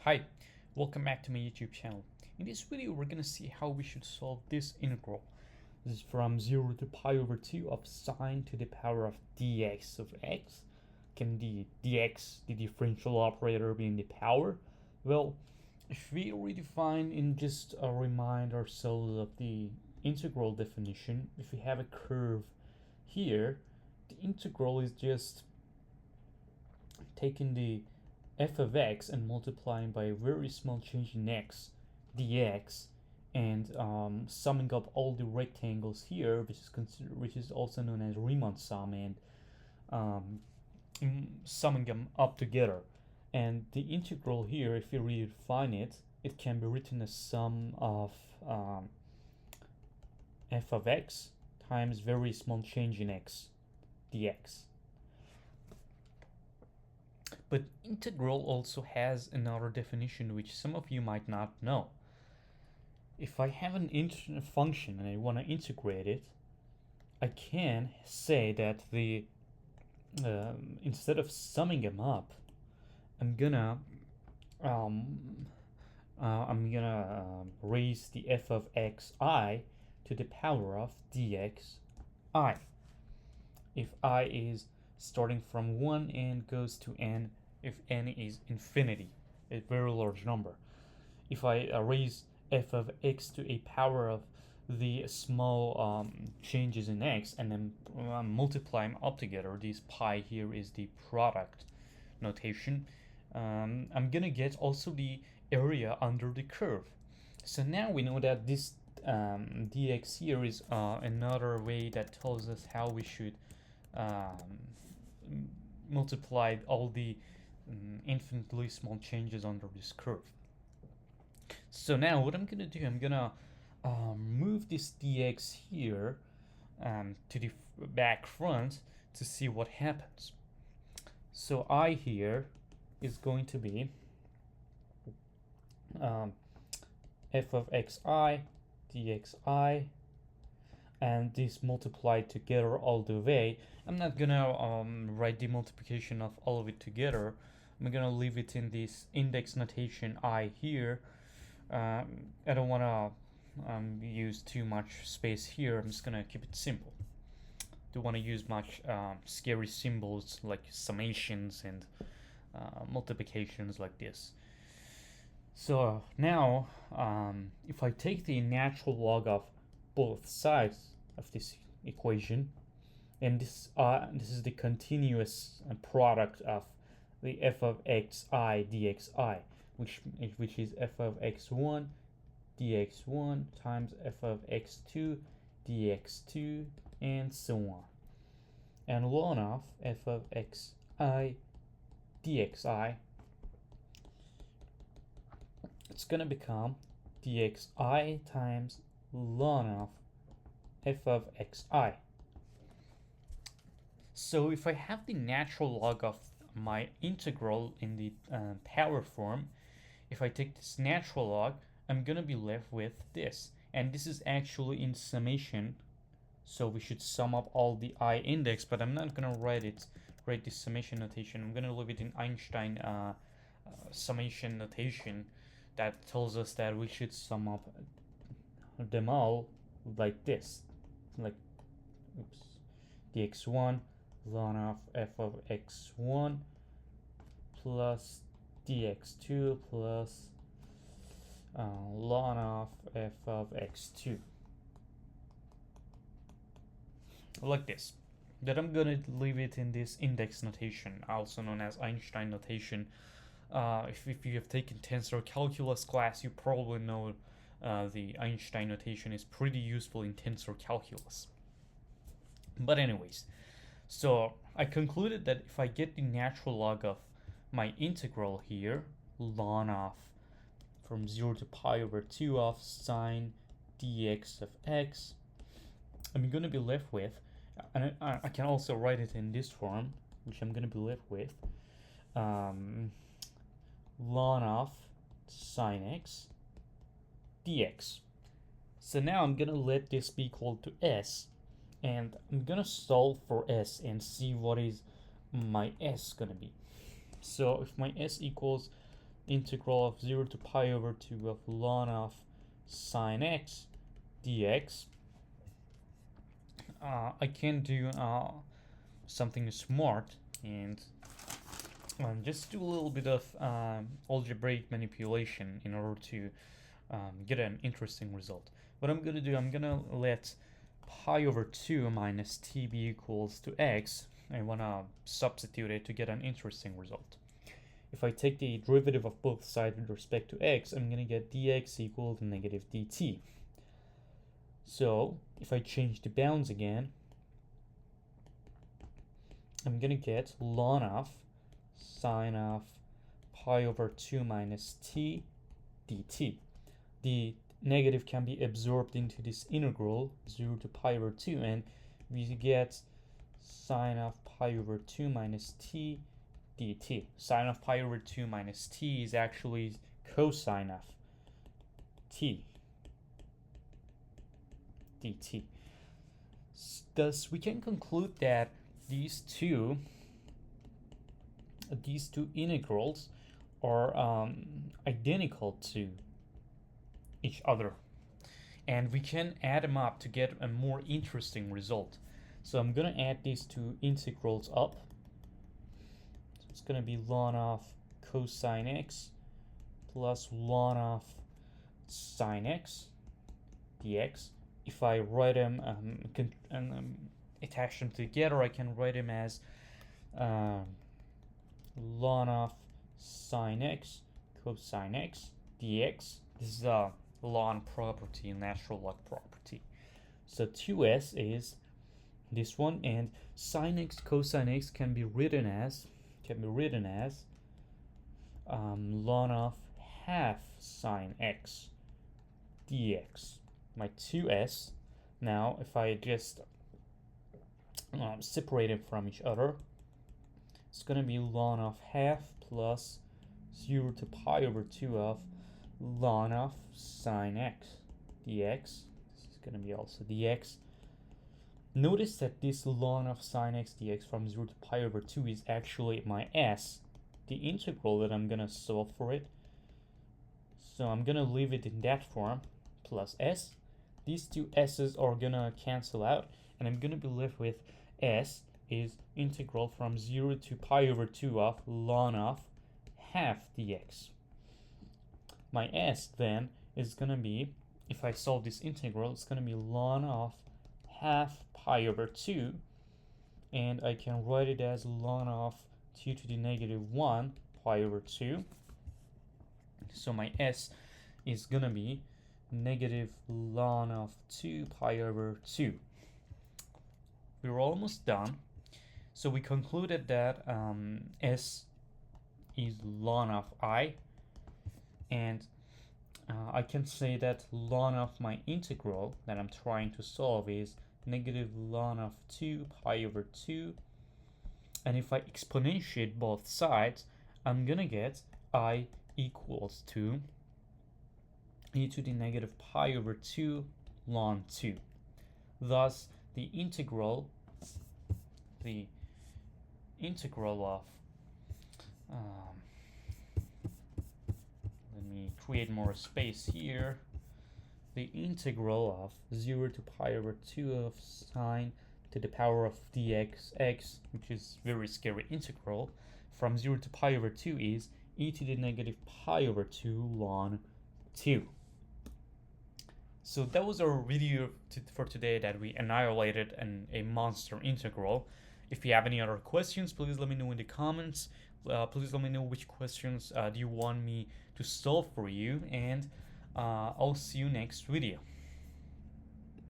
Hi, welcome back to my YouTube channel. In this video we're gonna see how we should solve this integral. This is from 0 to pi over 2 of sine to the power of dx of x. Can the dx, the differential operator, be in the power? Well, if we redefine and just remind ourselves of the integral definition, if we have a curve here, the integral is just taking the f of x and multiplying by a very small change in x dx, and summing up all the rectangles here, which is also known as Riemann sum, and um, summing them up together. And the integral here, if you redefine it, it can be written as sum of f of x times very small change in x dx. But integral also has another definition which some of you might not know. If I have a function and I want to integrate it, I can say that the instead of summing them up, I'm gonna raise the f of xi to the power of dxi. If I is starting from 1 and goes to n, if n is infinity, a very large number. If I raise f of x to a power of the small changes in x and then multiply them up together, this pi here is the product notation, I'm gonna get also the area under the curve. So now we know that this dx here is another way that tells us how we should multiply all the infinitely small changes under this curve. So now what I'm gonna do, I'm gonna move this dx here to the back front to see what happens. So I here is going to be f of xi dxi, and this multiplied together all the way. I'm not gonna write the multiplication of all of it together. I'm gonna leave it in this index notation I here. I don't wanna use too much space here. I'm just gonna keep it simple. Don't want to use much scary symbols like summations and multiplications like this. So now, if I take the natural log of both sides of this equation, and this is the continuous product of the f of xi dxi, which is f of x1 dx1 times f of x2 dx2, and so on. And ln of f of xi dxi, it's gonna become dxi times ln of f of xi. So if I have the natural log of my integral in the power form, if I take this natural log, I'm gonna be left with this, and this is actually in summation, so we should sum up all the I index, but I'm not gonna write this summation notation. I'm gonna leave it in Einstein summation notation that tells us that we should sum up them all like this, like dx1 ln of f of x1 plus dx2 plus ln of f of x2, like this. That I'm gonna leave it in this index notation, also known as Einstein notation. If you have taken tensor calculus class, you probably know the Einstein notation is pretty useful in tensor calculus. But anyways, so I concluded that if I get the natural log of my integral here, ln of from 0 to pi over 2 of sine dx of x, I'm going to be left with, and I can also write it in this form, which I'm going to be left with, ln of sine x dx. So now I'm going to let this be equal to s, and I'm gonna solve for s and see what is my s gonna be. So if my s equals integral of 0 to pi over 2 of ln of sine x dx, I can do something smart and just do a little bit of algebraic manipulation in order to get an interesting result. What I'm gonna do, I'm gonna let pi over 2 minus t be equals to x. I wanna substitute it to get an interesting result. If I take the derivative of both sides with respect to x, I'm gonna get dx equal to negative dt. So if I change the bounds again, I'm gonna get ln of sine of pi over 2 minus t dt. The negative can be absorbed into this integral 0 to pi over 2, and we get sine of pi over 2 minus t dt. Sine of pi over 2 minus t is actually cosine of t dt. Thus we can conclude that these two integrals are identical to each other, and we can add them up to get a more interesting result. So I'm gonna add these two integrals up. So it's gonna be ln of cosine x plus ln of sine x dx. If I write them attach them together, I can write them as ln of sine x cosine x dx. This is a ln property, natural log property. So 2s is this one, and sine x cosine x can be written as ln of half sine x dx. My 2s. Now if I just separate them from each other, it's going to be ln of half plus 0 to pi over 2 of ln of sine x dx. This is going to be also dx. Notice that this ln of sine x dx from 0 to pi over 2 is actually my s, the integral that I'm going to solve for it. So I'm going to leave it in that form, plus s. These two s's are going to cancel out, and I'm going to be left with s is integral from 0 to pi over 2 of ln of half dx. My s then is going to be, if I solve this integral, it's going to be ln of half pi over 2, and I can write it as ln of 2 to the negative 1 pi over 2. So my s is going to be negative ln of 2 pi over 2. We're almost done. So we concluded that s is ln of I, and I can say that ln of my integral that I'm trying to solve is negative ln of 2 pi over 2, and if I exponentiate both sides, I'm gonna get I equals to e to the negative pi over 2 ln 2. Thus the integral of let me create more space here. The integral of 0 to pi over 2 of sine to the power of dx, which is very scary integral, from 0 to pi over 2 is e to the negative pi over 2 ln 2. So that was our video for today, that we annihilated a monster integral. If you have any other questions, please let me know in the comments. Please let me know which questions do you want me to solve for you, and I'll see you next video.